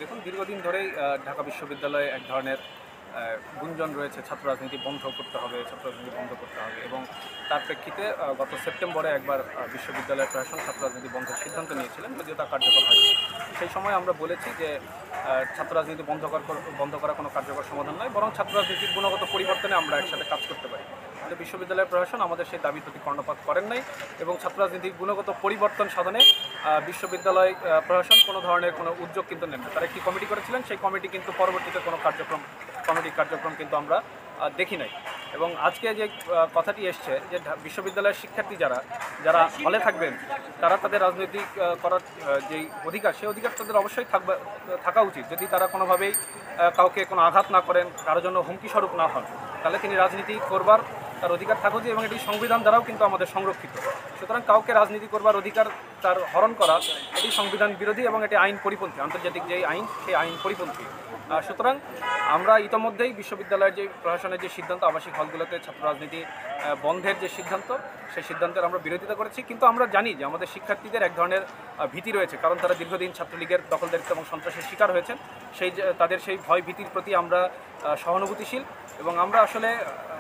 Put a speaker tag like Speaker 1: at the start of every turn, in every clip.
Speaker 1: দেখুন, দীর্ঘদিন ধরেই ঢাকা বিশ্ববিদ্যালয়ে এক ধরনের গুঞ্জন রয়েছে, ছাত্র রাজনীতি বন্ধ করতে হবে, ছাত্র রাজনীতি বন্ধ করতে হবে। এবং তার প্রেক্ষিতে গত সেপ্টেম্বরে একবার বিশ্ববিদ্যালয়ের প্রশাসন ছাত্র রাজনীতি বন্ধের সিদ্ধান্ত নিয়েছিলেন, যদিও তা কার্যকর হয়নি। সেই সময় আমরা বলেছি যে ছাত্র রাজনীতি বন্ধ করা কোনো কার্যকর সমাধান নয়, বরং ছাত্র রাজনীতির গুণগত পরিবর্তনে আমরা একসাথে কাজ করতে পারি। কিন্তু বিশ্ববিদ্যালয়ের প্রশাসন আমাদের সেই দাবির প্রতি কর্ণপাত করেন নাই, এবং ছাত্র রাজনীতির গুণগত পরিবর্তন সাধনে বিশ্ববিদ্যালয় প্রশাসন কোনো ধরনের কোনো উদ্যোগ কিন্তু নেন না। তারা একটি কমিটি করেছিলেন, সেই কমিটি কিন্তু পরবর্তীতে কোনো কমিটির কার্যক্রম কিন্তু আমরা দেখি নাই। এবং আজকে যে কথাটি এসছে যে বিশ্ববিদ্যালয়ের শিক্ষার্থী যারা হলে থাকবেন, তারা তাদের রাজনৈতিক করার যেই অধিকার, সেই অধিকার তাদের অবশ্যই থাকা উচিত। যদি তারা কোনোভাবেই কাউকে কোনো আঘাত না করেন, কারোর জন্য হুমকি স্বরূপ না হন, তাহলে তিনি রাজনীতি করবার তার অধিকার থাকা উচিত, এবং এটি সংবিধান দ্বারাও কিন্তু আমাদের সংরক্ষিত। সুতরাং কাউকে রাজনীতি করবার অধিকার তার হরণ করা এটি সংবিধান বিরোধী, এবং এটি আইন পরিপন্থী, আন্তর্জাতিক যে আইন সেই আইন পরিপন্থী। সুতরাং আমরা ইতোমধ্যেই বিশ্ববিদ্যালয়ের যে প্রশাসনের যে সিদ্ধান্ত, আবাসিক হলগুলোতে ছাত্র রাজনীতি বন্ধের যে সিদ্ধান্ত, সেই সিদ্ধান্তের আমরা বিরোধিতা করেছি। কিন্তু আমরা জানি যে আমাদের শিক্ষার্থীদের এক ধরনের ভীতি রয়েছে, কারণ তারা দীর্ঘদিন ছাত্রলীগের দখলদারিত্ব এবং সন্ত্রাসের শিকার হয়েছেন। তাদের সেই ভয় ভীতির প্রতি আমরা সহানুভূতিশীল, এবং আমরা আসলে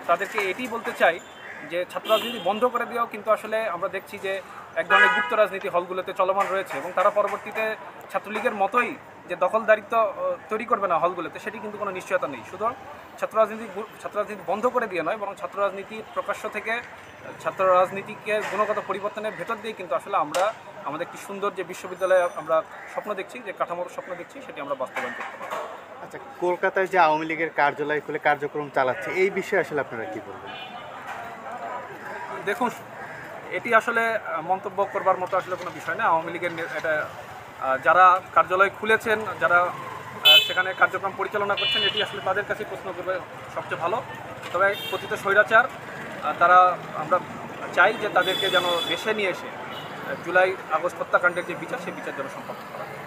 Speaker 1: তাদেরকে এটি বলতে চাই যে ছাত্র রাজনীতি বন্ধ করে দিয়েও কিন্তু আসলে আমরা দেখছি যে এক ধরনের গুপ্ত রাজনীতি হলগুলোতে চলমান রয়েছে, এবং তারা পরবর্তীতে ছাত্রলীগের মতোই যে দখলদারিত্ব তৈরি করবে না হলগুলোতে, সেটি কিন্তু কোনো নিশ্চয়তা নেই। সুতরাং ছাত্র রাজনীতি বন্ধ করে দিয়ে নয়, বরং ছাত্র রাজনীতি প্রকাশ্য থেকে ছাত্র রাজনীতিকে গুণগত পরিবর্তনের ভেতর দিয়ে কিন্তু আসলে আমরা আমাদের একটি সুন্দর যে বিশ্ববিদ্যালয়ে আমরা স্বপ্ন দেখছি, যে কাঠামোর স্বপ্ন দেখছি, সেটি আমরা বাস্তবায়ন করতে পারি।
Speaker 2: আচ্ছা, কলকাতায় যে আওয়ামী লীগের কার্যালয় খুলে কার্যক্রম চালাচ্ছে, এই বিষয়ে আসলে আপনারা কি বলবেন?
Speaker 1: দেখুন, এটি আসলে মন্তব্য করবার মতো আসলে কোনো বিষয় না। আওয়ামী লীগের এটা যারা কার্যালয় খুলেছেন, যারা সেখানে কার্যক্রম পরিচালনা করছেন, এটি আসলে তাদের কাছে প্রশ্ন করবে সবচেয়ে ভালো। তবে কথিত স্বৈরাচার তারা আমরা চাই যে তাদেরকে যেন দেশে নিয়ে এসে জুলাই আগস্ট হত্যাকাণ্ডের যে বিচার, সেই বিচার যেন সম্পন্ন করা হয়।